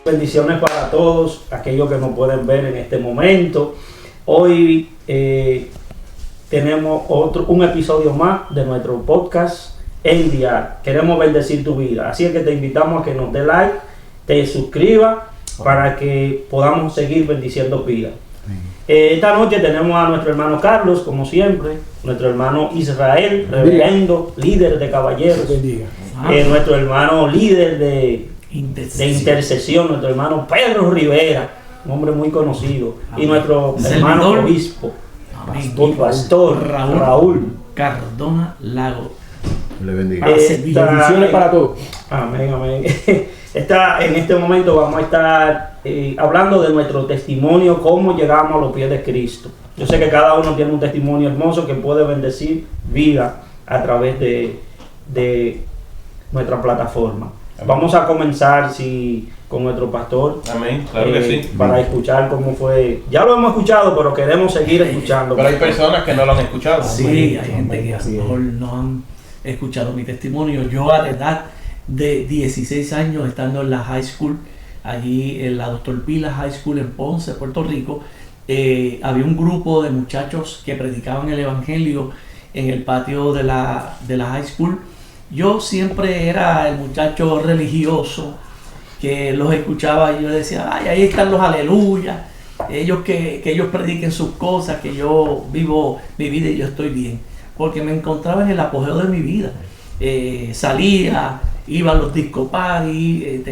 Bendiciones para todos aquellos que nos pueden ver en este momento. Hoy tenemos un episodio más de nuestro podcast El Dial. Queremos bendecir tu vida, así es que te invitamos a que nos dé like, te suscribas para que podamos seguir bendiciendo vidas. Esta noche tenemos a nuestro hermano Carlos, como siempre, nuestro hermano Israel, reverendo, líder de caballeros, nuestro hermano líder de intercesión, nuestro hermano Pedro Rivera, un hombre muy conocido, y nuestro hermano obispo y pastor Raúl Cardona Lago. Le bendiga. Bendiciones para todos. Amén, amén. En este momento vamos a estar hablando de nuestro testimonio, cómo llegamos a los pies de Cristo. Yo sé que cada uno tiene un testimonio hermoso que puede bendecir vida a través de nuestra plataforma. Amén. Vamos a comenzar con nuestro pastor. Amén, claro que sí. Para escuchar cómo fue. Ya lo hemos escuchado, pero queremos seguir escuchando. Pero hay personas que no lo han escuchado. Sí, hay gente que a lo mejor no han escuchado mi testimonio. Yo a la edad de 16 años, estando en la high school, allí en la Dr. Pila High School en Ponce, Puerto Rico, había un grupo de muchachos que predicaban el evangelio en el patio de la high school. Yo siempre era el muchacho religioso que los escuchaba y yo decía, ay, ahí están los aleluyas, ellos que ellos prediquen sus cosas, que yo vivo mi vida y yo estoy bien, porque me encontraba en el apogeo de mi vida. Salía, iba a los disco party,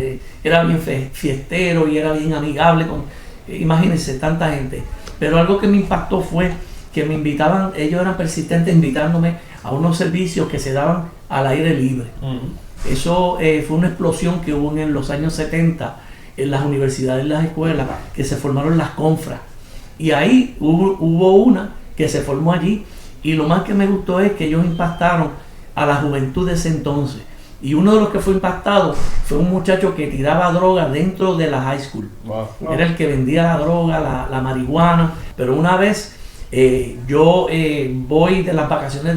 era bien fiestero y era bien amigable con, imagínense, tanta gente. Pero algo que me impactó fue que me invitaban, ellos eran persistentes invitándome a unos servicios que se daban al aire libre. Eso fue una explosión que hubo en los años 70 en las universidades y las escuelas, que se formaron las confras. Y ahí hubo una que se formó allí, y lo más que me gustó es que ellos impactaron a la juventud de ese entonces. Y uno de los que fue impactado fue un muchacho que tiraba droga dentro de la high school. Wow. Era el que vendía la droga, la marihuana. Pero una vez yo voy de las vacaciones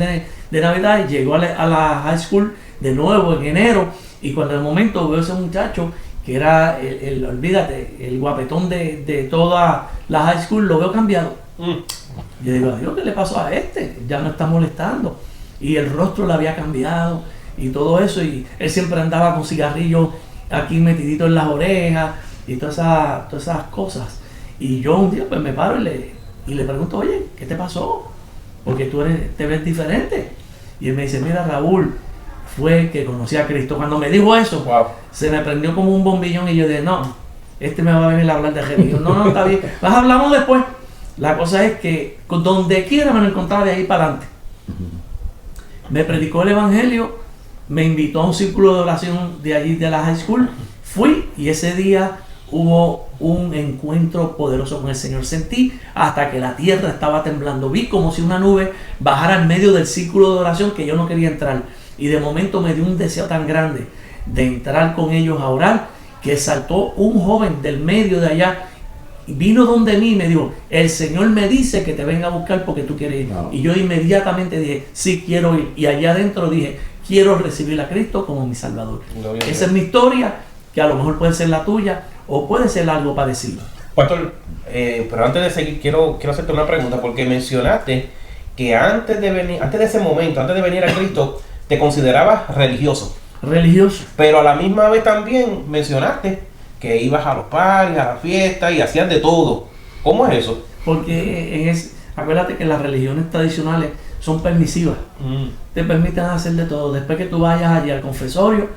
de Navidad y llego a la high school de nuevo en enero, y cuando de momento veo a ese muchacho que era olvídate, el guapetón de toda la high school, lo veo cambiado. Yo digo, adiós, ¿qué le pasó a este? Ya no está molestando. Y el rostro le había cambiado y todo eso, y él siempre andaba con cigarrillos aquí metidito en las orejas y todas esas cosas. Y yo un día pues me paro y le pregunto, oye, ¿qué te pasó? Porque te ves diferente. Y él me dice, mira, Raúl, fue que conocí a Cristo. Cuando me dijo eso, wow, se me prendió como un bombillón y yo dije, no, me va a venir a hablar de religión. No, está bien, hablamos después. La cosa es que donde quiera me lo encontraba de ahí para adelante. Me predicó el evangelio, me invitó a un círculo de oración de allí de la high school, fui, y ese día hubo un encuentro poderoso con el Señor. Sentí hasta que la tierra estaba temblando, vi como si una nube bajara en medio del círculo de oración que yo no quería entrar, y de momento me dio un deseo tan grande de entrar con ellos a orar, que saltó un joven del medio de allá, vino donde mí y me dijo, el Señor me dice que te venga a buscar porque tú quieres ir. No. Y yo inmediatamente dije, sí, quiero ir. Y allá adentro dije, quiero recibir a Cristo como mi Salvador. Esa es mi historia, que a lo mejor puede ser la tuya o puede ser algo parecido. Pastor, pero antes de seguir, quiero hacerte una pregunta, porque mencionaste que antes de ese momento, antes de venir a Cristo, te considerabas religioso. Religioso. Pero a la misma vez también mencionaste que ibas a los parties, a la fiesta y hacías de todo. ¿Cómo es eso? Porque acuérdate que las religiones tradicionales son permisivas. Te permiten hacer de todo. Después que tú vayas allí al confesorio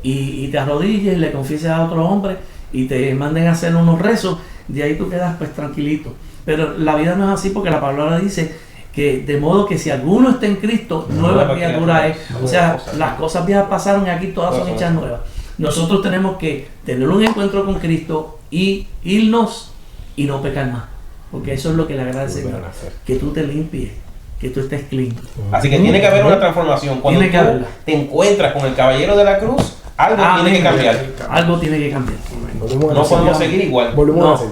y te arrodilles y le confieses a otro hombre y te manden a hacer unos rezos, de ahí tú quedas pues tranquilito. Pero la vida no es así, porque la palabra dice que de modo que si alguno está en Cristo, nueva criatura es. O sea, las cosas viejas pasaron y aquí todas son hechas nuevas. Nosotros tenemos que tener un encuentro con Cristo y irnos y no pecar más, porque eso es lo que le agrada al Señor, que tú te limpies, que tú estés clean. Así que tiene que haber una transformación. Cuando tú te encuentras con el Caballero de la Cruz, algo tiene que cambiar. Algo tiene que cambiar. No podemos seguir igual. Volvemos a hacer.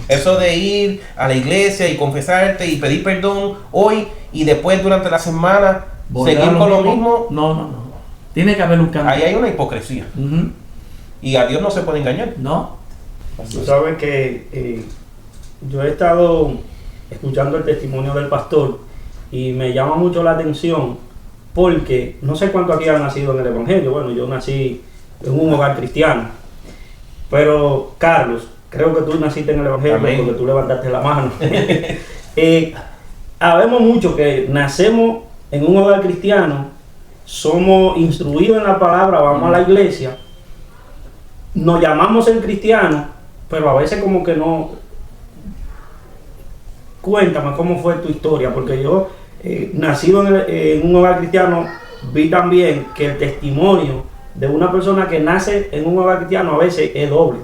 Eso de ir a la iglesia y confesarte y pedir perdón hoy y después durante la semana seguir con lo mismo. No. Tiene que haber un cambio. Ahí hay una hipocresía. Y a Dios no se puede engañar. No. Tú sabes que yo he estado escuchando el testimonio del pastor y me llama mucho la atención porque no sé cuánto aquí han nacido en el Evangelio. Bueno, yo nací en un hogar cristiano, pero Carlos, creo que tú naciste en el Evangelio. Amén. Porque tú levantaste la mano. Habemos muchos que nacemos en un hogar cristiano, somos instruidos en la palabra, vamos a la iglesia, nos llamamos en cristianos, pero a veces como que no. Cuéntame cómo fue tu historia, porque yo, nacido en un hogar cristiano, vi también que el testimonio de una persona que nace en un hogar cristiano a veces es doble.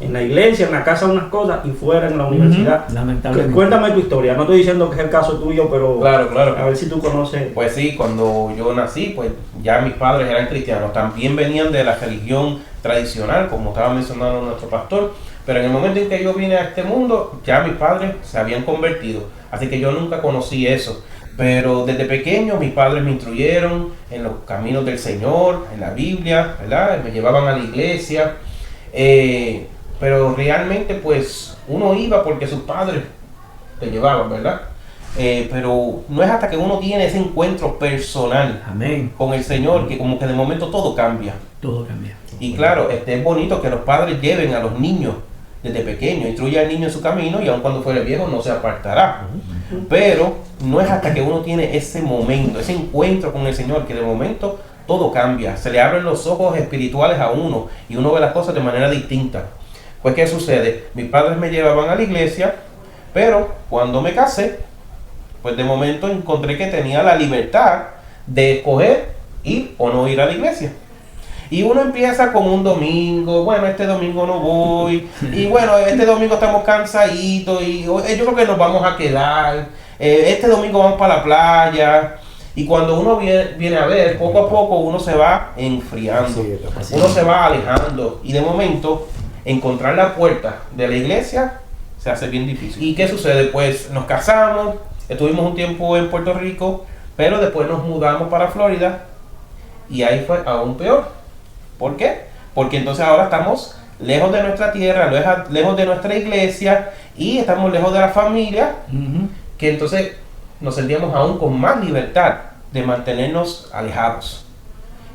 En la iglesia, en la casa unas cosas y fuera en la universidad. Lamentablemente. Cuéntame tu historia, no estoy diciendo que es el caso tuyo, pero claro. A ver si tú conoces. Pues sí, cuando yo nací, pues ya mis padres eran cristianos, también venían de la religión tradicional, como estaba mencionando nuestro pastor, pero en el momento en que yo vine a este mundo, ya mis padres se habían convertido, así que yo nunca conocí eso. Pero desde pequeño mis padres me instruyeron en los caminos del Señor, en la Biblia, ¿verdad? Me llevaban a la iglesia. Pero realmente pues uno iba porque sus padres te llevaban, ¿verdad? Pero no es hasta que uno tiene ese encuentro personal Amén. con el Señor que como que de momento todo cambia. Todo cambia. Y claro, es bonito que los padres lleven a los niños desde pequeños, instruya al niño en su camino y aun cuando fuere viejo no se apartará. Pero no es hasta que uno tiene ese momento, ese encuentro con el Señor que de momento todo cambia, se le abren los ojos espirituales a uno y uno ve las cosas de manera distinta. Pues ¿qué sucede? Mis padres me llevaban a la iglesia, pero cuando me casé, pues de momento encontré que tenía la libertad de escoger ir o no ir a la iglesia. Y uno empieza con un domingo, bueno, este domingo no voy, y bueno, este domingo estamos cansaditos, y yo creo que nos vamos a quedar, este domingo vamos para la playa. Y cuando uno viene a ver, poco a poco uno se va enfriando, uno se va alejando, y de momento encontrar la puerta de la iglesia se hace bien difícil. ¿Y qué sucede? Pues nos casamos, estuvimos un tiempo en Puerto Rico, pero después nos mudamos para Florida y ahí fue aún peor. ¿Por qué? Porque entonces ahora estamos lejos de nuestra tierra, lejos de nuestra iglesia y estamos lejos de la familia, que entonces nos sentíamos aún con más libertad de mantenernos alejados.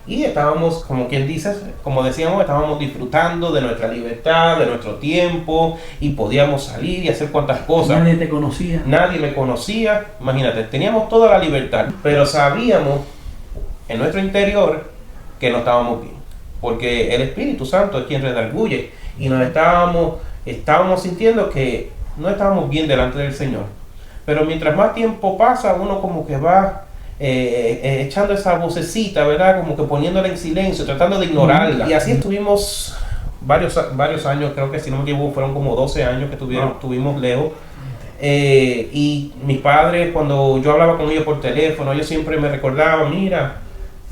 Y estábamos, como quien dice, como decíamos, estábamos disfrutando de nuestra libertad, de nuestro tiempo, y podíamos salir y hacer cuantas cosas. Nadie te conocía. Nadie me conocía. Imagínate, teníamos toda la libertad, pero sabíamos en nuestro interior que no estábamos bien. Porque el Espíritu Santo es quien redarguye. Y nos estábamos sintiendo que no estábamos bien delante del Señor. Pero mientras más tiempo pasa, uno como que va echando esa vocecita, ¿verdad? Como que poniéndola en silencio, tratando de ignorarla. Y así estuvimos varios años, creo que si no me equivoco, fueron como 12 años que estuvimos lejos. Y mis padres, cuando yo hablaba con ellos por teléfono, ellos siempre me recordaban, mira,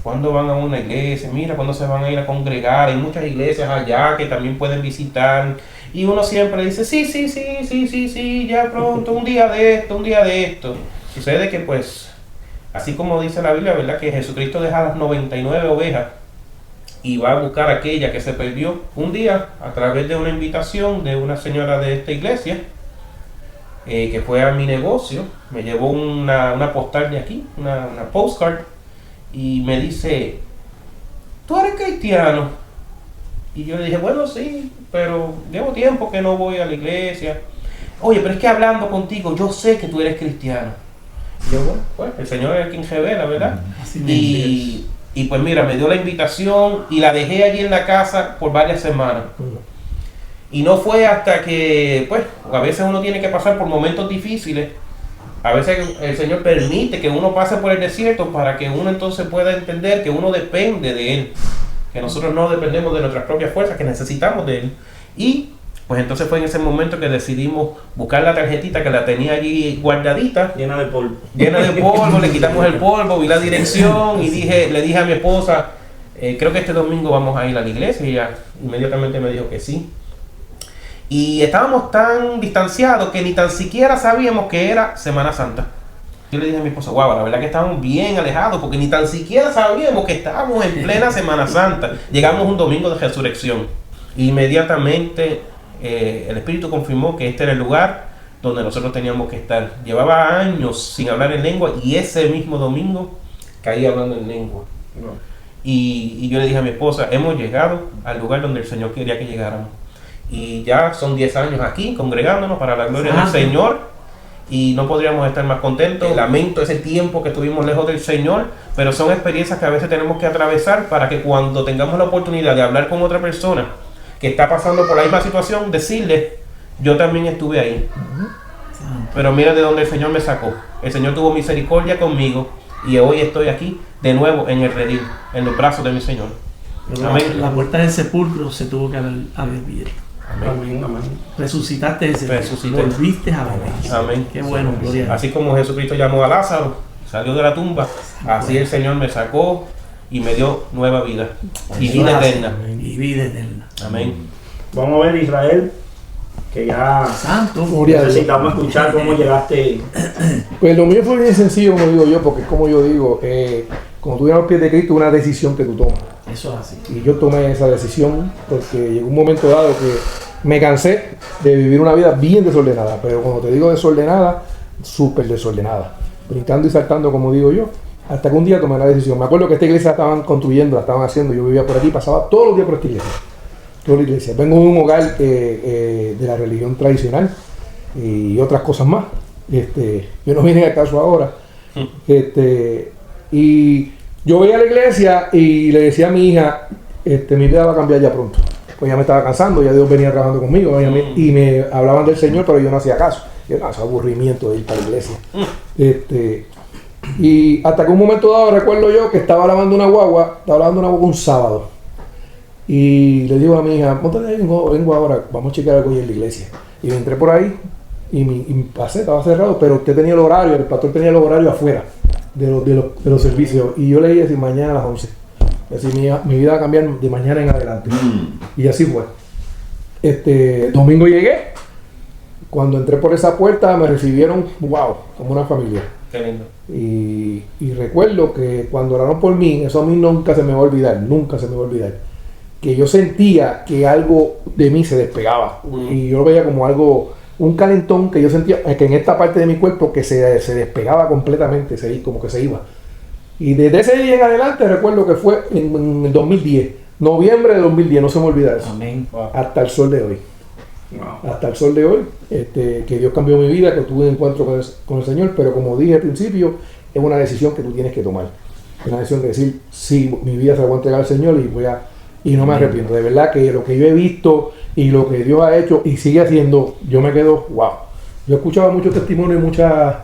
¿cuándo van a una iglesia? Mira, ¿cuándo se van a ir a congregar? Hay muchas iglesias allá que también pueden visitar. Y uno siempre dice, sí, ya pronto, un día de esto. Sucede que pues, así como dice la Biblia, ¿verdad? Que Jesucristo deja las 99 ovejas y va a buscar aquella que se perdió. Un día, a través de una invitación de una señora de esta iglesia, que fue a mi negocio, me llevó una postal de aquí, una postcard, y me dice, ¿tú eres cristiano? Y yo le dije, bueno, sí, pero llevo tiempo que no voy a la iglesia. Oye, pero es que hablando contigo, yo sé que tú eres cristiano. Y yo, bueno, pues el Señor es quien revela, ¿verdad? Y pues mira, me dio la invitación y la dejé allí en la casa por varias semanas. Y no fue hasta que, pues, a veces uno tiene que pasar por momentos difíciles. A veces el Señor permite que uno pase por el desierto para que uno entonces pueda entender que uno depende de Él. Que nosotros no dependemos de nuestras propias fuerzas, que necesitamos de Él. Y pues entonces fue en ese momento que decidimos buscar la tarjetita que la tenía allí guardadita. Llena de polvo. Le quitamos el polvo, vi la dirección y le dije a mi esposa, creo que este domingo vamos a ir a la iglesia, y ella inmediatamente me dijo que sí. Y estábamos tan distanciados que ni tan siquiera sabíamos que era Semana Santa. Yo le dije a mi esposa, wow, la verdad que estábamos bien alejados porque ni tan siquiera sabíamos que estábamos en plena Semana Santa. Llegamos un domingo de resurrección. Inmediatamente el Espíritu confirmó que este era el lugar donde nosotros teníamos que estar. Llevaba años sin hablar en lengua y ese mismo domingo caí hablando en lengua. Y yo le dije a mi esposa, hemos llegado al lugar donde el Señor quería que llegáramos. Y ya son 10 años aquí congregándonos para la gloria del Señor. Y no podríamos estar más contentos. Lamento ese tiempo que estuvimos lejos del Señor, pero son experiencias que a veces tenemos que atravesar para que cuando tengamos la oportunidad de hablar con otra persona que está pasando por la misma situación, decirle, yo también estuve ahí. Pero mira de dónde el Señor me sacó. El Señor tuvo misericordia conmigo y hoy estoy aquí de nuevo en el redil, en los brazos de mi Señor. Amén. La puerta del sepulcro se tuvo que haber abierto. Amén. Amén. Resucitaste ese día. Volviste a vivir. Amén. Qué bueno, gloria a Dios. Así como Jesucristo llamó a Lázaro, salió de la tumba, así el Señor me sacó y me dio nueva vida y vida eterna. Y vida eterna. Amén. Vamos a ver, Israel, que ya Santo. necesitamos escuchar cómo llegaste. Pues lo mío fue bien sencillo, como digo yo, porque como yo digo, cuando tú vienes a los pies de Cristo, es una decisión que tú tomas. Eso es así. Y yo tomé esa decisión porque llegó un momento dado que me cansé de vivir una vida bien desordenada, pero cuando te digo desordenada, súper desordenada, brincando y saltando, como digo yo, hasta que un día tomé la decisión. Me acuerdo que esta iglesia la estaban construyendo, la estaban haciendo, yo vivía por aquí, pasaba todos los días por esta iglesia. Toda la iglesia. Vengo de un hogar de la religión tradicional y otras cosas más. Yo no vine al caso ahora. Y yo veía a la iglesia y le decía a mi hija, mi vida va a cambiar ya pronto. Pues ya me estaba cansando, ya Dios venía trabajando conmigo y me hablaban del Señor, pero yo no hacía caso. Yo no, ese aburrimiento de ir para la iglesia. Y hasta que un momento dado recuerdo yo que estaba lavando una guagua un sábado. Y le digo a mi hija, montate, vengo ahora, vamos a checar algo ahí en la iglesia. Y me entré por ahí y pasé, estaba cerrado, pero usted tenía el horario, el pastor tenía el horario afuera de los servicios. Y yo le dije, mañana a las 11. Así mi vida va a cambiar de mañana en adelante. Y así fue. Domingo llegué. Cuando entré por esa puerta me recibieron, wow, como una familia. Qué lindo. Y recuerdo que cuando oraron por mí, eso a mí nunca se me va a olvidar, que yo sentía que algo de mí se despegaba. Y yo lo veía como algo, un calentón que yo sentía que en esta parte de mi cuerpo que se despegaba completamente, como que se iba. Y desde ese día en adelante recuerdo que fue en el 2010, noviembre de 2010, no se me olvida eso. Amén. Hasta el sol de hoy. Wow. Hasta el sol de hoy, que Dios cambió mi vida, que tuve un encuentro con el Señor, pero como dije al principio, es una decisión que tú tienes que tomar. Es una decisión de decir, sí, mi vida se la voy a entregar al Señor y no me arrepiento. De verdad que lo que yo he visto y lo que Dios ha hecho y sigue haciendo, yo me quedo, wow. Yo escuchaba muchos testimonios y muchas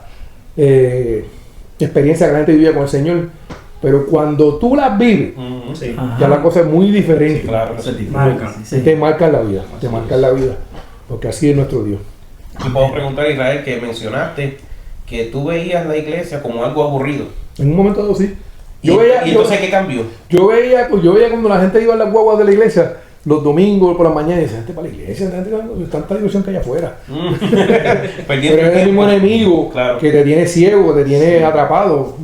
experiencias que la gente vivía con el Señor, pero cuando tú las vives, Sí. ya la cosa es muy diferente. Sí, claro. Te marcan la vida, porque así es nuestro Dios. Y puedo preguntar a Israel que mencionaste que tú veías la iglesia como algo aburrido. En un momento dado sí. ¿Y entonces qué cambió? Yo veía cuando la gente iba a las guaguas de la iglesia los domingos por la mañana y decía, gente para la iglesia, tanta diversión que hay afuera. Pero es el mismo enemigo, claro, que te tiene ciego, te tiene atrapado.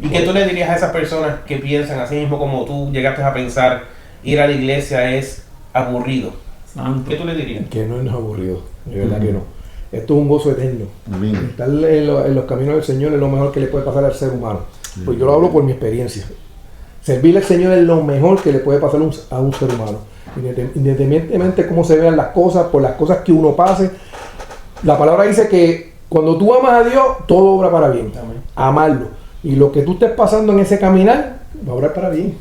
¿Y qué tú le dirías a esas personas que piensan así mismo como tú llegaste a pensar, ir a la iglesia es aburrido? Santo. ¿Qué tú le dirías? Que no es aburrido, de verdad que no. Esto es un gozo eterno. Estar en los caminos del Señor es lo mejor que le puede pasar al ser humano. Pues yo lo hablo por mi experiencia. Servirle al Señor es lo mejor que le puede pasar a un ser humano. Independientemente de cómo se vean las cosas, por las cosas que uno pase. La palabra dice que cuando tú amas a Dios, todo obra para bien. Amén. Amarlo. Y lo que tú estés pasando en ese caminar, va a obrar para bien.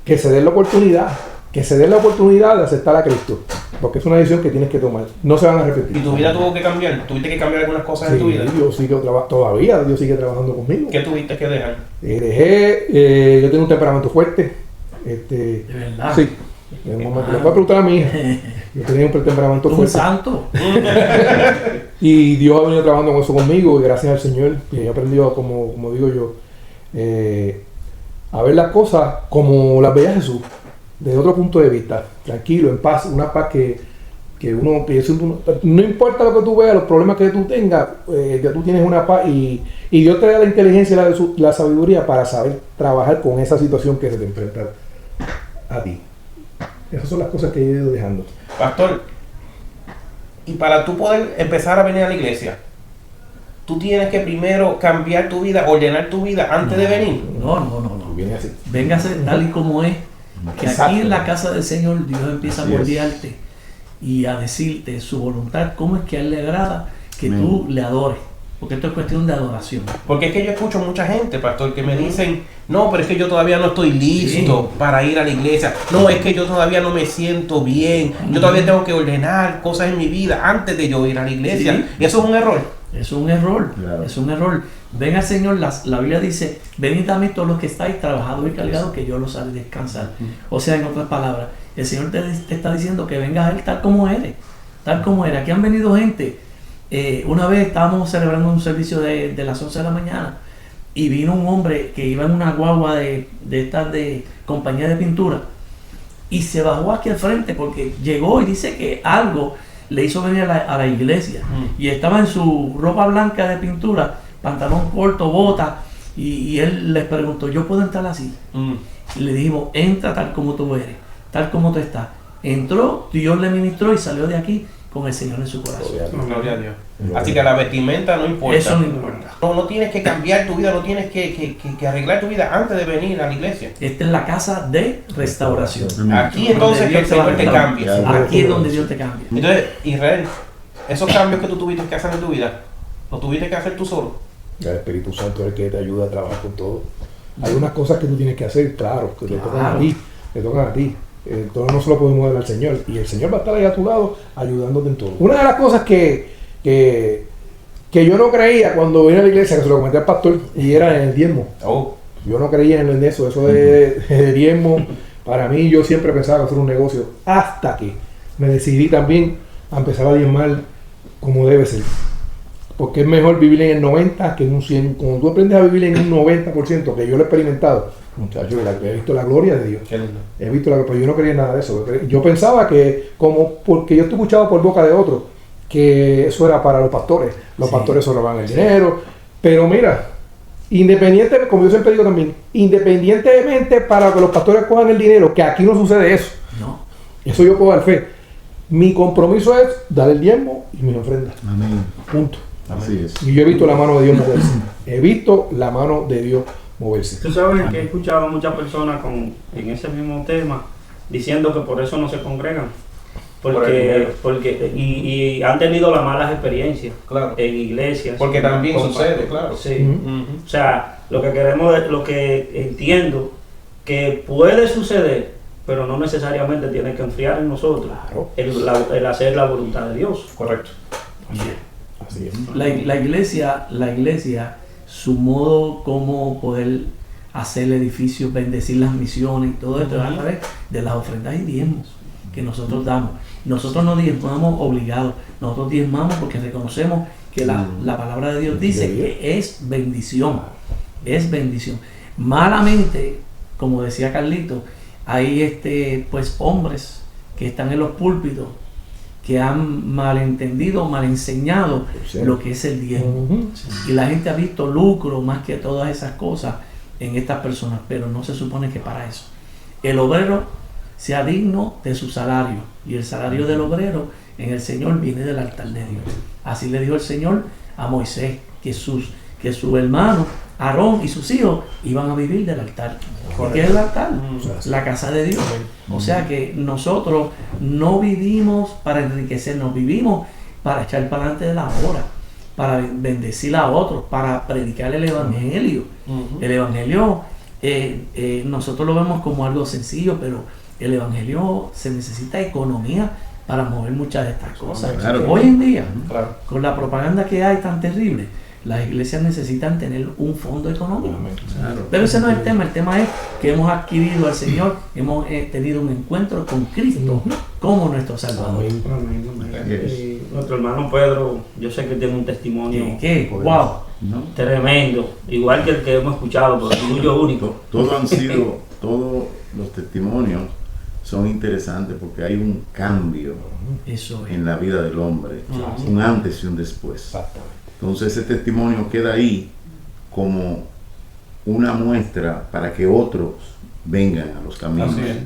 Que se dé la oportunidad. Que se dé la oportunidad de aceptar a Cristo. Porque es una decisión que tienes que tomar. No se van a arrepentir. ¿Y tu vida tuvo que cambiar? ¿Tuviste que cambiar algunas cosas en tu vida? Yo sigo todavía, Dios sigue trabajando conmigo. ¿Qué tuviste que dejar? Yo tengo un temperamento fuerte. De verdad. Sí. En un momento, le voy a preguntar a mi hija. Yo tenía un temperamento Un fuerte. santo. Y Dios ha venido trabajando con eso conmigo y gracias al Señor. Y he aprendido, como digo yo, a ver las cosas como las veía Jesús. Desde otro punto de vista, tranquilo, en paz, una paz que no importa lo que tú veas, los problemas que tú tengas, ya tú tienes una paz y Dios te da la inteligencia y la sabiduría para saber trabajar con esa situación que se te enfrenta a ti. Esas son las cosas que he ido dejando. Pastor, y para tú poder empezar a venir a la iglesia, tú tienes que primero cambiar tu vida, ordenar tu vida antes de venir. No. Viene así. Véngase tal y como es. Que Exacto. aquí en la casa del Señor Dios empieza Así a es. moldearte y a decirte su voluntad, cómo es que a Él le agrada que Amén. tú le adores. Porque esto es cuestión de adoración. Porque es que yo escucho mucha gente, pastor, que me dicen, no, pero es que yo todavía no estoy listo para ir a la iglesia. No, es que yo todavía no me siento bien. Yo todavía tengo que ordenar cosas en mi vida antes de yo ir a la iglesia. Sí. Y eso es un error. Es un error, Claro. es un error. Ven al Señor, la Biblia dice, venid a mí todos los que estáis trabajados y cargados, que yo los haré descansar. O sea, en otras palabras, el Señor te está diciendo que vengas a Él tal como eres, tal como eres. Aquí han venido gente, una vez estábamos celebrando un servicio de las 11 de la mañana y vino un hombre que iba en una guagua de estas de compañía de pintura y se bajó aquí al frente porque llegó y dice que algo le hizo venir a la iglesia y estaba en su ropa blanca de pintura, pantalón corto, bota, y él les preguntó, ¿yo puedo entrar así? Y le dijimos, entra tal como tú eres, tal como tú estás. Entró, Dios le ministró y salió de aquí con el Señor en su corazón. Gloria a Dios. Así que la vestimenta no importa. Eso no importa. No tienes que cambiar tu vida, no tienes que arreglar tu vida antes de venir a la iglesia. Esta es la casa de restauración. Amén. Aquí entonces que el Señor te cambie. Aquí es donde Dios te cambia. Entonces, Israel, esos cambios que tú tuviste que hacer en tu vida, ¿los tuviste que hacer tú solo? El Espíritu Santo es el que te ayuda a trabajar con todo. Hay unas cosas que tú tienes que hacer, claro, que te tocan a ti, te tocan a ti. Todo no se lo podemos dar al Señor. Y el Señor va a estar ahí a tu lado ayudándote en todo. Una de las cosas que yo no creía cuando vine a la iglesia, que se lo comenté al pastor, y era en el diezmo. Oh, Yo no creía en eso de diezmo. Para mí, yo siempre pensaba hacer un negocio, hasta que me decidí también a empezar a diezmar como debe ser. Porque es mejor vivir en el 90 que en un 100. Cuando tú aprendes a vivir en un 90%, que yo lo he experimentado, muchachos, he visto la gloria de Dios. qué lindo. He visto pero yo no creía en nada de eso. Yo pensaba que, porque yo estoy escuchado por boca de otros, que eso era para los pastores. Los pastores solo van el dinero. Pero mira, independientemente, como yo siempre digo también, independientemente para que los pastores cojan el dinero, que aquí no sucede eso. No. Eso yo puedo dar fe. Mi compromiso es dar el diezmo y mis ofrendas. Amén. Punto. Así es. Y yo he visto la mano de Dios moverse. He visto la mano de Dios moverse. Tú sabes que he escuchado a muchas personas en ese mismo tema diciendo que por eso no se congregan. Y han tenido las malas experiencias Claro. en iglesias. Porque también con sucede, pastores. claro. Sí. Ujú. O sea, lo que entiendo que puede suceder, pero no necesariamente tiene que enfriar en nosotros Claro. el hacer la voluntad de Dios. Correcto. Así es. La iglesia, su modo como poder hacer edificios, bendecir las misiones y todo esto es a través de las ofrendas y diezmos que nosotros damos. Nosotros no diezmamos obligados, nosotros diezmamos porque reconocemos que la palabra de Dios dice que es bendición, es bendición. Malamente, como decía Carlito, hay pues hombres que están en los púlpitos que han malentendido, mal enseñado lo que es el diezmo. Ujú. Y la gente ha visto lucro más que todas esas cosas en estas personas, pero no se supone que para eso. El obrero sea digno de su salario, y el salario del obrero en el Señor viene del altar de Dios. Así le dijo el Señor a Moisés, que su hermano Aarón y sus hijos iban a vivir del altar. ¿Qué es el altar? La casa de Dios. O sea que nosotros no vivimos para enriquecernos, vivimos para echar para adelante de la obra, para bendecir a otros, para predicar el Evangelio. El Evangelio, nosotros lo vemos como algo sencillo, pero el Evangelio se necesita economía para mover muchas de estas cosas. Claro. Hoy en día, Claro. con la propaganda que hay tan terrible, las iglesias necesitan tener un fondo económico. Claro. Pero ese no es el tema es que hemos adquirido al Señor, hemos tenido un encuentro con Cristo como nuestro Salvador. Amén. Amén, amén. Yes. Y nuestro hermano Pedro, yo sé que tiene un testimonio ¿Qué? ¡Wow! ¿No? tremendo, igual que el que hemos escuchado, pero tuyo único. Todos los testimonios son interesantes porque hay un cambio Eso es. en la vida del hombre, Ujú. un antes y un después. Exactamente. Entonces ese testimonio queda ahí como una muestra para que otros vengan a los caminos. Así es.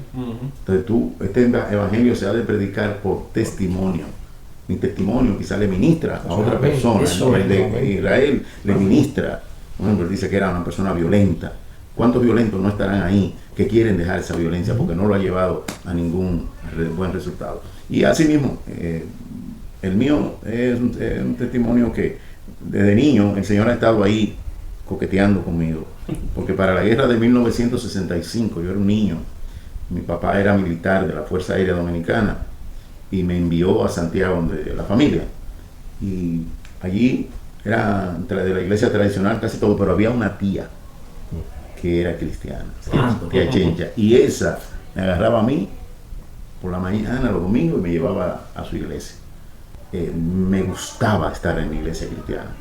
Entonces este evangelio se ha de predicar por testimonio. Mi testimonio quizá le ministra a otra persona. Eso El de Israel le ministra. Por ejemplo, dice que era una persona violenta. ¿Cuántos violentos no estarán ahí que quieren dejar esa violencia porque no lo ha llevado a ningún buen resultado? Y así mismo, el mío es un testimonio que desde niño el Señor ha estado ahí coqueteando conmigo. Porque para la guerra de 1965, yo era un niño, mi papá era militar de la Fuerza Aérea Dominicana y me envió a Santiago de la familia. Y allí era de la iglesia tradicional casi todo, pero había una tía que era cristiana, tía Chencha, y esa me agarraba a mí por la mañana, los domingos, y me llevaba a su iglesia. Me gustaba estar en la iglesia cristiana.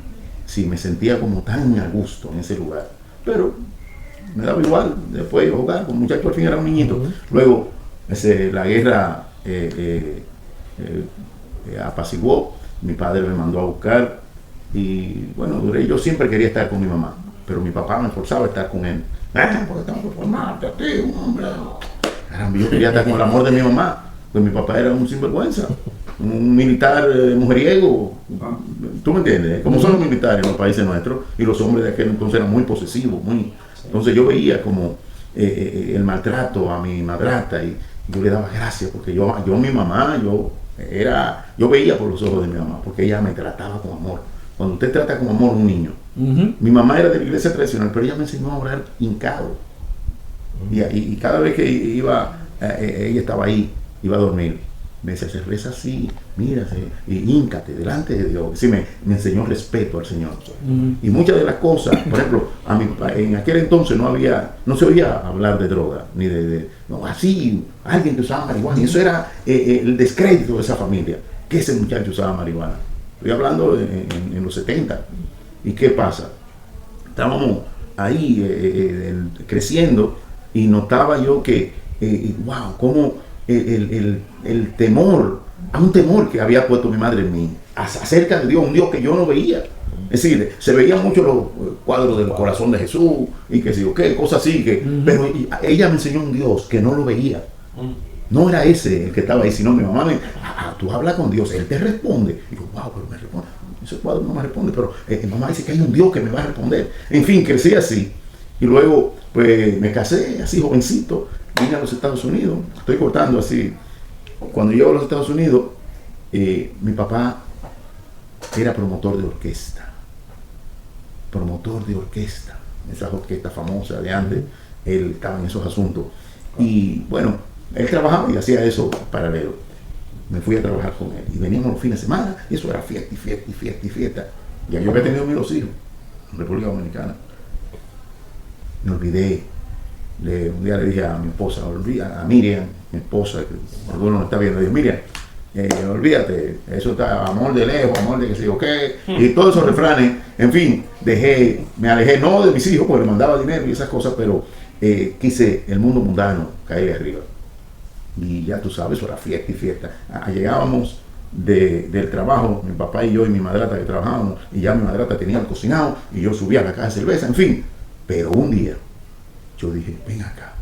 Sí, me sentía como tan a gusto en ese lugar, pero me daba igual después de jugar, como muchacho al fin era un niñito. Luego la guerra apaciguó, mi padre me mandó a buscar y bueno, yo siempre quería estar con mi mamá, pero mi papá me forzaba a estar con él. Porque tengo que formarte a ti, hombre. Caramba, yo quería estar con el amor de mi mamá, pues mi papá era un sinvergüenza, un militar mujeriego. ¿Tú me entiendes? Como son los militares en los países nuestros, y los hombres de aquel entonces eran muy posesivos, entonces yo veía como el maltrato a mi madrastra y yo le daba gracias porque yo mi mamá, yo veía por los ojos de mi mamá porque ella me trataba con amor. Cuando usted trata con amor a un niño, mi mamá era de la iglesia tradicional, pero ella me enseñó a orar hincado. Y cada vez que iba, ella estaba ahí, iba a dormir, me decía, se reza así, mira, y híncate delante de Dios. Sí, me enseñó respeto al Señor. Y muchas de las cosas, por ejemplo, en aquel entonces no se oía hablar de droga, ni no, así, alguien que usaba marihuana, y eso era el descrédito de esa familia, que ese muchacho usaba marihuana. Estoy hablando en los 70. ¿Y qué pasa? Estábamos ahí creciendo y notaba yo que, wow, cómo el temor, a un temor que había puesto mi madre en mí, acerca de Dios, un Dios que yo no veía. Es decir, se veían mucho los cuadros del corazón de Jesús y que sí, qué cosas así, pero ella me enseñó un Dios que no lo veía. No era ese el que estaba ahí, sino mi mamá tú hablas con Dios, Él te responde. Y yo, wow, pero me responde. Ese cuadro no me responde, pero mamá dice que hay un Dios que me va a responder. En fin, crecí así. Y luego, pues, me casé así jovencito, vine a los Estados Unidos. Estoy cortando así. Cuando llego a los Estados Unidos, mi papá era promotor de orquesta. Esa orquesta famosa de antes, él estaba en esos asuntos. Y bueno, él trabajaba y hacía eso paralelo. Me fui a trabajar con él y veníamos los fines de semana y eso era fiesta y fiesta y fiesta y fiesta. Ya yo había tenido mis 2 hijos en República Dominicana. Me olvidé. Un día le dije a mi esposa, a Miriam, mi esposa, que alguno me está viendo, le dije, Miriam, olvídate, eso está amor de lejos, amor de que sé yo qué, y todos esos refranes, en fin, me alejé no de mis hijos porque le mandaba dinero y esas cosas, pero quise el mundo mundano caerle arriba. Y ya tú sabes, eso era fiesta y fiesta. Llegábamos del trabajo, mi papá y yo y mi madrastra que trabajábamos, y ya mi madrastra tenía el cocinado y yo subía a la caja de cerveza, en fin. Pero un día yo dije, ven acá,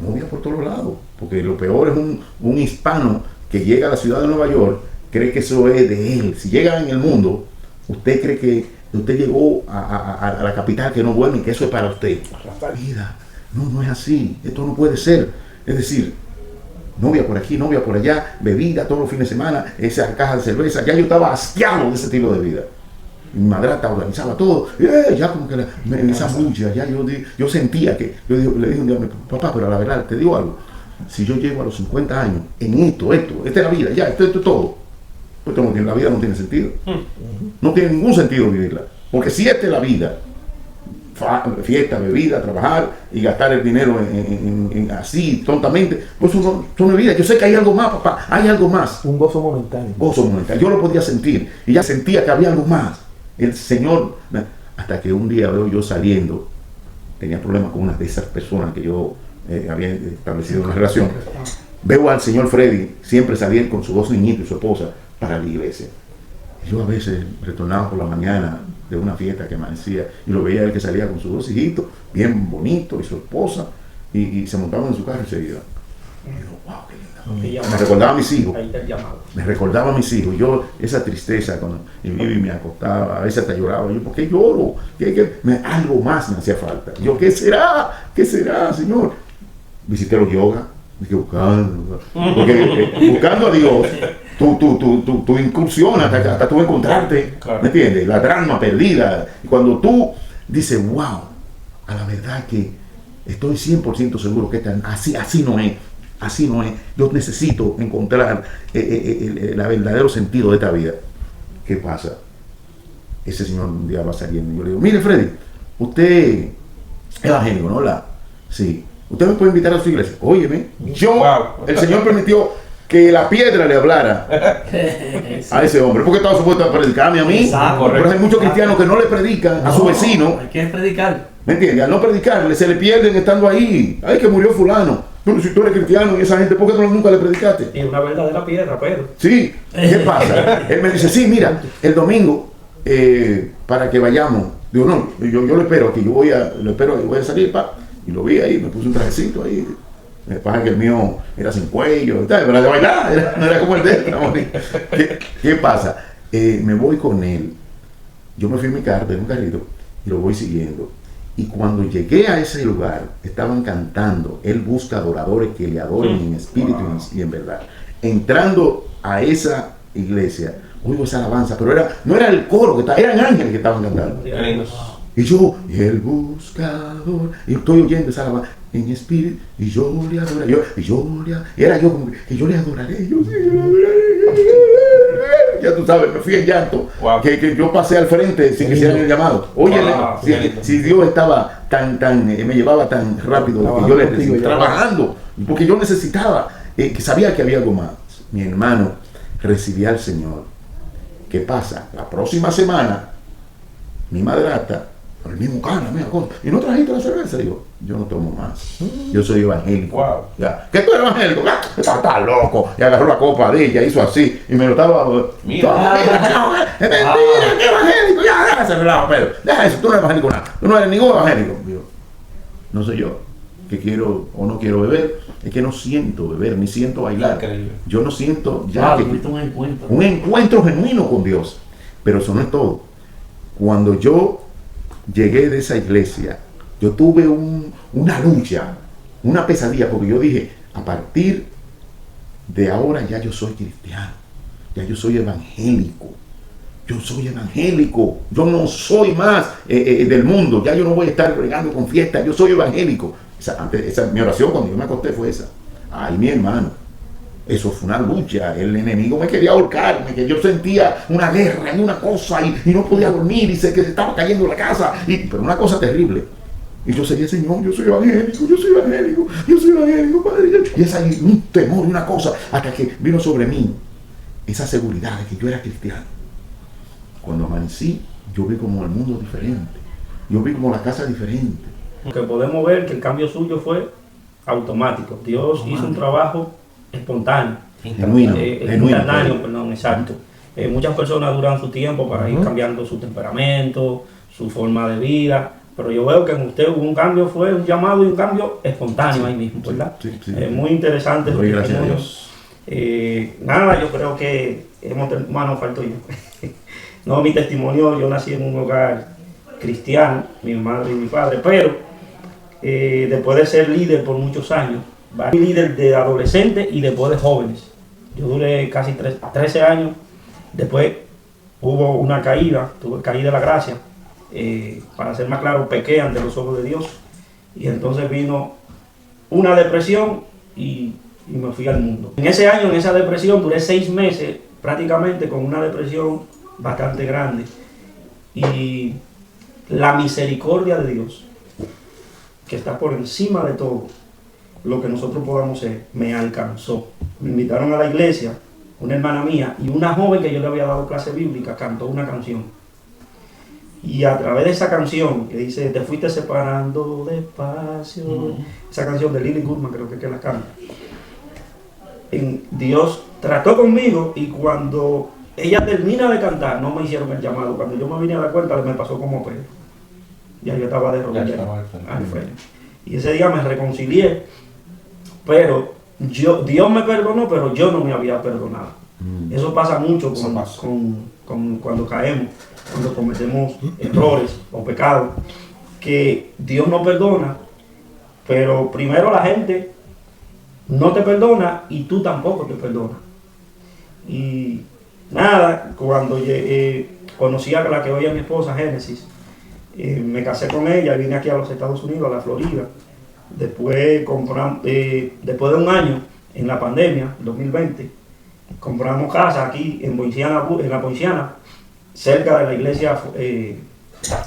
novia por todos lados, porque lo peor es un hispano que llega a la ciudad de Nueva York, cree que eso es de él. Si llega en el mundo, usted cree que usted llegó a la capital, que no es bueno y que eso es para usted. Vida, no es así, esto no puede ser. Es decir, novia por aquí, novia por allá, bebida todos los fines de semana, esa caja de cerveza, ya yo estaba hastiado de ese estilo de vida. Mi madrastra organizaba todo, ya como que esa bulla, ya yo sentía que, le dije un día a mi papá, pero a la verdad, te digo algo, si yo llego a los 50 años en esta es la vida, ya, esto es todo, pues la vida no tiene sentido. No tiene ningún sentido vivirla, porque si esta es la vida, fiesta, bebida, trabajar y gastar el dinero en así, tontamente, pues eso no es vida. Yo sé que hay algo más, papá, hay algo más. Un gozo momentáneo. Yo lo podía sentir y ya sentía que había algo más. El Señor, hasta que un día veo yo saliendo, tenía problemas con una de esas personas que yo había establecido una relación. Veo al señor Freddy siempre salir con sus 2 niñitos y su esposa para la iglesia. Yo a veces retornaba por la mañana de una fiesta que amanecía y lo veía él que salía con sus 2 hijitos, bien bonitos, y su esposa, y se montaban en su carro y se iban. Y yo, wow, qué lindo. Me recordaba a mis hijos. Ahí está el llamado. Me recordaba a mis hijos. Yo, esa tristeza, cuando y me acostaba, a veces hasta lloraba. Yo, ¿por qué lloro? Algo más me hacía falta. Yo, ¿qué será? ¿Qué será, Señor? Visité los yoga, buscando a Dios. Tú incursionas hasta tú encontrarte, Claro. ¿me entiendes? La drama perdida. Y cuando tú dices, wow, a la verdad que estoy 100% seguro que así no es. Así no es. Yo necesito encontrar el verdadero sentido de esta vida. ¿Qué pasa? Ese señor un día va saliendo y yo le digo, mire Freddy, usted es evangélico, ¿no? Sí. Usted me puede invitar a su iglesia. Óyeme, el Señor permitió que la piedra le hablara a ese hombre, porque estaba supuesto a predicarme a mí. Exacto. Pero hay muchos cristianos que no le predican a su vecino. Hay que predicar. ¿Me entiendes? Al no predicarle, se le pierden estando ahí. Ay, que murió fulano. Pero si tú eres cristiano y esa gente, ¿por qué nunca le predicaste? Y una verdadera piedra, Pedro. Sí, ¿qué pasa? Él me dice, sí, mira, el domingo, para que vayamos. Digo, no, yo lo espero aquí, lo espero, voy a salir, y lo vi ahí, me puse un trajecito ahí. Me pasa que el mío era sin cuello, pero era de bailar, no era como el de él. ¿Qué pasa? Me voy con él. Yo me fui en mi carro, en un carrito, y lo voy siguiendo. Y cuando llegué a ese lugar, estaban cantando, Él busca adoradores que le adoren en espíritu y en verdad. Entrando a esa iglesia, oigo esa alabanza, pero no era el coro, eran ángeles que estaban cantando. Y yo, el buscador, y estoy oyendo esa alabanza en espíritu, y yo le adoraré, era yo como que yo le adoraré, ya tú sabes, me fui en llanto, que yo pasé al frente sin que hicieran el llamado. Oye, si Dios estaba me llevaba tan rápido, que yo le decía, trabajando, porque yo necesitaba, que sabía que había algo más. Mi hermano recibía al Señor. ¿Qué pasa? La próxima semana, mi madrastra, con el mismo cara, y no trajiste la cerveza. Digo, yo no tomo más. Yo soy evangélico. Wow. Ya. ¿Qué tú eres evangélico? Está loco. Y agarró la copa de ella, hizo así, y me lo estaba. Mira. Es mentira, qué evangélico. Ya, déjase relajo, Pedro. Deja eso, tú no eres evangélico nada. Tú no eres ningún evangélico. Digo, no soy yo que quiero o no quiero beber, es que no siento beber, ni siento bailar. Increíble. Yo no siento ya Un encuentro genuino con Dios. Pero eso no es todo. Cuando yo llegué de esa iglesia, yo tuve una lucha, una pesadilla, porque yo dije, a partir de ahora ya yo soy cristiano, ya yo soy evangélico, yo no soy más del mundo, ya yo no voy a estar regando con fiestas, yo soy evangélico. Mi oración cuando yo me acosté fue esa. Ay, mi hermano, eso fue una lucha. El enemigo me quería ahorcar, que yo sentía una guerra y una cosa y no podía dormir y sé que se estaba cayendo la casa, pero una cosa terrible. Y yo seguía, Señor, yo soy evangélico, Padre. Y esa un temor y una cosa, hasta que vino sobre mí esa seguridad de que yo era cristiano. Cuando amanecí, yo vi como el mundo diferente, yo vi como la casa diferente. Que podemos ver que el cambio suyo fue automático. Dios hizo un trabajo espontáneo, instantáneo, perdón, exacto. Muchas personas duran su tiempo para ir cambiando su temperamento, su forma de vida, pero yo veo que en usted hubo un cambio, fue un llamado y un cambio espontáneo ahí mismo, ¿verdad? Sí. Muy interesante. Gracias a Dios. Nada, yo creo que falto yo. No, mi testimonio, yo nací en un hogar cristiano, mi madre y mi padre, pero después de ser líder por muchos años, fui líder de adolescentes y después de jóvenes. Yo duré casi 13 años. Después hubo una caída, tuve caída de la gracia. Para ser más claro, pequé ante los ojos de Dios. Y entonces vino una depresión y me fui al mundo. En ese año, en esa depresión, duré 6 meses prácticamente con una depresión bastante grande. Y la misericordia de Dios, que está por encima de todo lo que nosotros podamos ser, me alcanzó. Me invitaron a la iglesia, una hermana mía y una joven que yo le había dado clase bíblica cantó una canción. Y a través de esa canción, que dice, te fuiste separando despacio, esa canción de Lily Goodman, creo que la canta. Dios trató conmigo y cuando ella termina de cantar, no me hicieron el llamado. Cuando yo me vine a dar cuenta, me pasó como Pedro. Ya yo estaba de rodillas al frente. Y ese día me reconcilié, pero Dios me perdonó, pero yo no me había perdonado. Eso pasa mucho cuando caemos, cuando cometemos errores o pecados, que Dios no perdona, pero primero la gente no te perdona y tú tampoco te perdonas. Y nada, cuando conocí a la que hoy es mi esposa, Génesis, me casé con ella y vine aquí a los Estados Unidos, a la Florida. Después después de un año, en la pandemia, 2020, compramos casa aquí en la Poinciana, cerca de la iglesia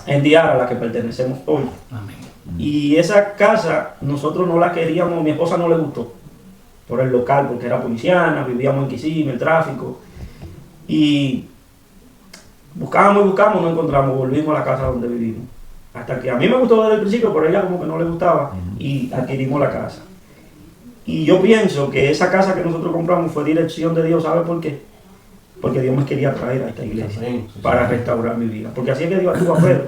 en Diara, a la que pertenecemos hoy. Amén. Y esa casa nosotros no la queríamos, mi esposa no le gustó por el local, porque era poinciana, vivíamos en Kissimmee, el tráfico. Y buscamos, no encontramos, volvimos a la casa donde vivimos. Hasta que a mí me gustó desde el principio, pero a ella como que no le gustaba y adquirimos la casa. Y yo pienso que esa casa que nosotros compramos fue dirección de Dios, ¿sabe por qué? Porque Dios me quería traer a esta iglesia para restaurar mi vida. Porque así es que Dios actúa a Pedro.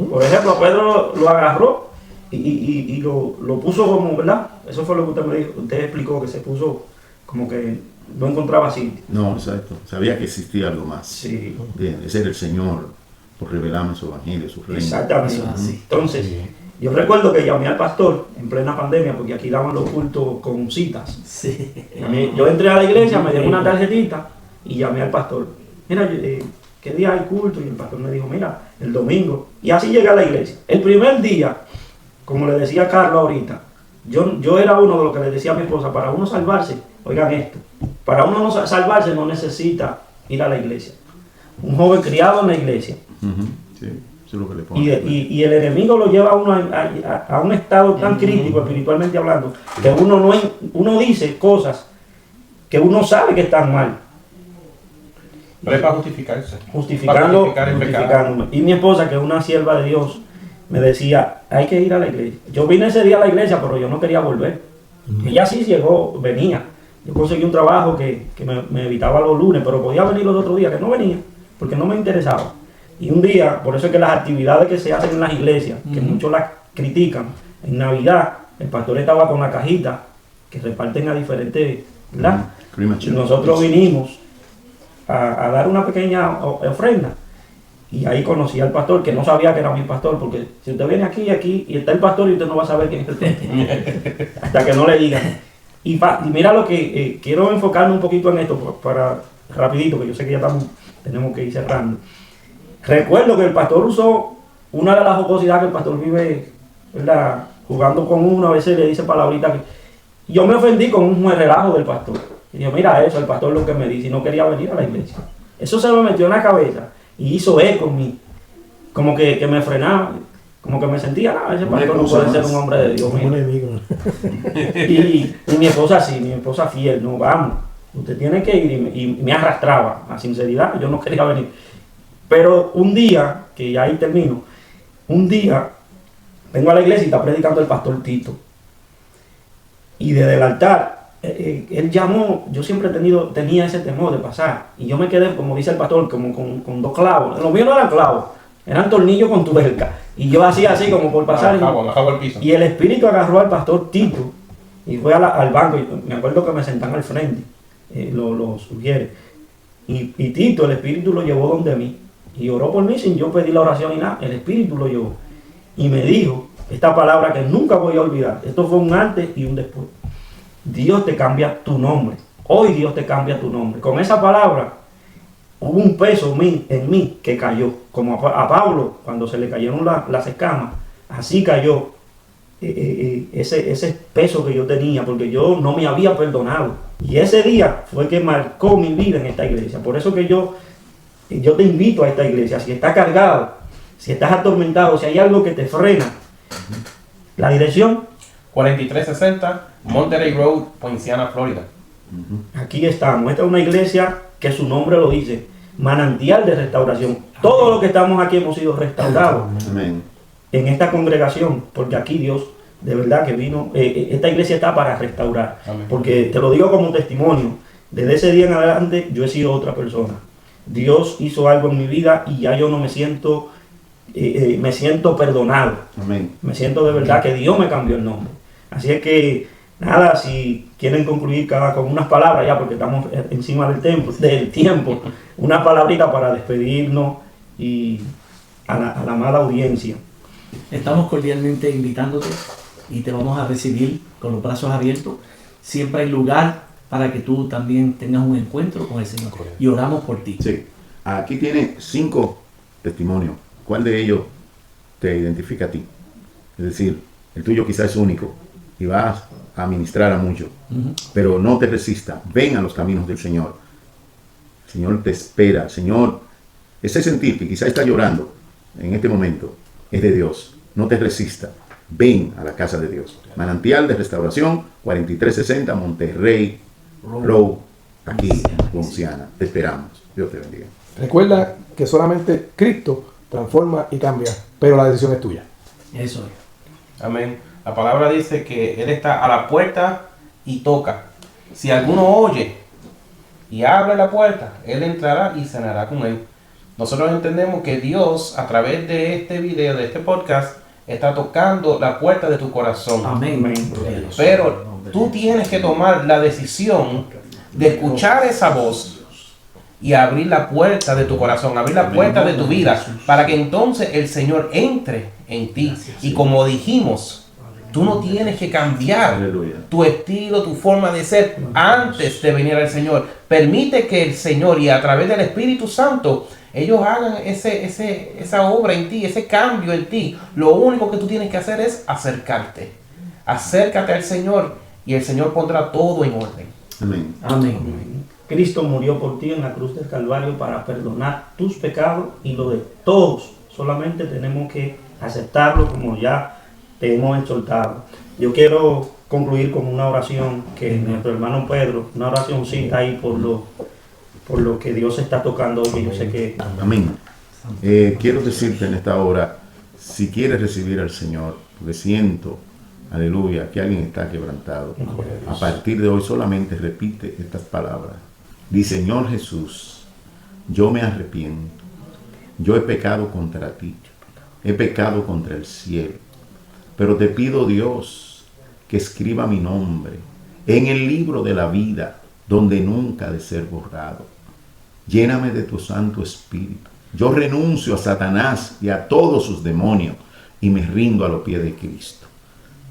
Por ejemplo, Pedro lo agarró y lo puso como, ¿verdad? Eso fue lo que usted me dijo, usted explicó, que se puso como que no encontraba sitio. No, exacto. Sabía que existía algo más. Sí. Bien, ese era el Señor por revelarme su evangelio, su reino. Exactamente. Entonces, yo recuerdo que llamé al pastor en plena pandemia, porque aquí daban los cultos con citas. Sí. Yo entré a la iglesia, me dieron una tarjetita y llamé al pastor. Mira, ¿qué día hay culto? Y el pastor me dijo, mira, el domingo. Y así llegué a la iglesia. El primer día, como le decía a Carlos ahorita, yo era uno de los que le decía a mi esposa, para uno salvarse, oigan esto, para uno no salvarse no necesita ir a la iglesia. Un joven criado en la iglesia. Sí, eso es lo que le pongo. Y el enemigo lo lleva a uno a un estado tan crítico, espiritualmente hablando, que uno dice cosas que uno sabe que están mal. Pero es para justificarse. Justificándome. Y mi esposa, que es una sierva de Dios, me decía, hay que ir a la iglesia. Yo vine ese día a la iglesia, pero yo no quería volver. Ella sí venía. Yo conseguí un trabajo que me evitaba los lunes, pero podía venir los otros días, que no venía, porque no me interesaba. Y un día, por eso es que las actividades que se hacen en las iglesias, que muchos las critican, en Navidad, el pastor estaba con la cajita que reparten a diferentes, ¿verdad? Y nosotros vinimos a dar una pequeña ofrenda. Y ahí conocí al pastor, que no sabía que era mi pastor, porque si usted viene aquí y está el pastor y usted no va a saber quién es el pastor, hasta que no le digan. Y mira lo que quiero enfocarme un poquito en esto, para rapidito, que yo sé que ya tenemos que ir cerrando. Recuerdo que el pastor usó una de las jocosidades que el pastor vive, ¿verdad?, jugando con uno, a veces le dice palabritas. Yo me ofendí con un relajo del pastor. Y yo, mira eso, el pastor lo que me dice, y no quería venir a la iglesia. Eso se me metió en la cabeza y hizo eco en mí, como que me frenaba, como que me sentía, ese pastor no puede ser un hombre de Dios. Y mi esposa sí, mi esposa fiel, no, vamos, usted tiene que ir, y me arrastraba, a sinceridad, yo no quería venir. Pero un día, que ya ahí termino, un día vengo a la iglesia y está predicando el pastor Tito. Y desde el altar, él llamó, yo siempre tenía ese temor de pasar. Y yo me quedé, como dice el pastor, como con dos clavos. Los míos no eran clavos, eran tornillos con tuerca. Y yo hacía así como por pasar. Y el espíritu agarró al pastor Tito y fue al banco. Y me acuerdo que me sentan al frente, lo sugiere. Y Tito, el espíritu lo llevó donde mí. Y oró por mí sin yo pedir la oración y nada. El espíritu lo llevó. Y me dijo esta palabra que nunca voy a olvidar. Esto fue un antes y un después. Dios te cambia tu nombre. Hoy Dios te cambia tu nombre. Con esa palabra hubo un peso en mí que cayó. Como a Pablo, cuando se le cayeron las escamas, así cayó ese peso que yo tenía, porque yo no me había perdonado. Y ese día fue que marcó mi vida en esta iglesia. Por eso que yo te invito a esta iglesia. Si estás cargado, si estás atormentado, si hay algo que te frena, la dirección 4360 Monterey Road, Poinciana, Florida. Aquí estamos. Esta es una iglesia que su nombre lo dice, manantial de restauración. Todos los que estamos aquí hemos sido restaurados. Amén. En esta congregación, porque aquí Dios de verdad que vino, esta iglesia está para restaurar. Amén. Porque te lo digo como testimonio, Desde ese día en adelante yo he sido otra persona. Dios hizo algo en mi vida y ya yo no me siento, me siento perdonado. Amén. Me siento de verdad que Dios me cambió el nombre. Así es que, nada, si quieren concluir con unas palabras ya, porque estamos encima del tiempo, una palabrita para despedirnos y a la amada audiencia. Estamos cordialmente invitándote y te vamos a recibir con los brazos abiertos. Siempre hay lugar para que tú también tengas un encuentro con el Señor. Y oramos por ti. Sí. Aquí tiene 5 testimonios. ¿Cuál de ellos te identifica a ti? Es decir, el tuyo quizás es único y vas a ministrar a muchos. Pero no te resista. Ven a los caminos del Señor. El Señor te espera. Señor, ese sentir que quizás está llorando en este momento es de Dios. No te resista. Ven a la casa de Dios. Manantial de Restauración, 4360 Monterrey Road, aquí, Ponciana. Te esperamos. Dios te bendiga. Recuerda que solamente Cristo transforma y cambia, pero la decisión es tuya. Eso es. Amén. La palabra dice que Él está a la puerta y toca. Si alguno oye y abre la puerta, Él entrará y cenará con él. Nosotros entendemos que Dios, a través de este video, de este podcast, está tocando la puerta de tu corazón. Amén. Pero tú tienes que tomar la decisión de escuchar esa voz y abrir la puerta de tu corazón, abrir la puerta de tu vida, para que entonces el Señor entre en ti. Y como dijimos, tú no tienes que cambiar Aleluya. tu estilo, tu forma de ser antes de venir al Señor. Permite que el Señor y a través del Espíritu Santo ellos hagan esa obra en ti, ese cambio en ti. Lo único que tú tienes que hacer es acercarte. Acércate al Señor y el Señor pondrá todo en orden. Amén. Amén. Cristo murió por ti en la cruz del Calvario para perdonar tus pecados y lo de todos. Solamente tenemos que aceptarlo como ya te hemos exhortado. Yo quiero concluir con una oración que nuestro hermano Pedro, una oracióncita ahí por lo que Dios está tocando hoy, que yo sé que... Amén. Quiero decirte en esta hora, si quieres recibir al Señor, porque siento, aleluya, que alguien está quebrantado. A partir de hoy solamente repite estas palabras. Di: Señor Jesús, yo me arrepiento. Yo he pecado contra ti. He pecado contra el cielo. Pero te pido, Dios, que escriba mi nombre en el libro de la vida, donde nunca ha de ser borrado. Lléname de tu Santo Espíritu. Yo renuncio a Satanás y a todos sus demonios y me rindo a los pies de Cristo.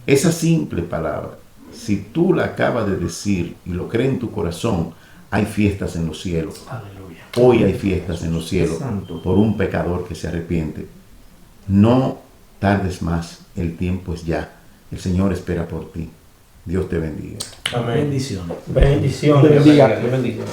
Esa simple palabra, si tú la acabas de decir y lo crees en tu corazón, hay fiestas en los cielos. Aleluya. Hoy hay fiestas en los cielos por un pecador que se arrepiente. No tardes más, el tiempo es ya. El Señor espera por ti. Dios te bendiga. Amén. Bendiciones. Bendiciones. Dios te bendiga. Dios bendiga.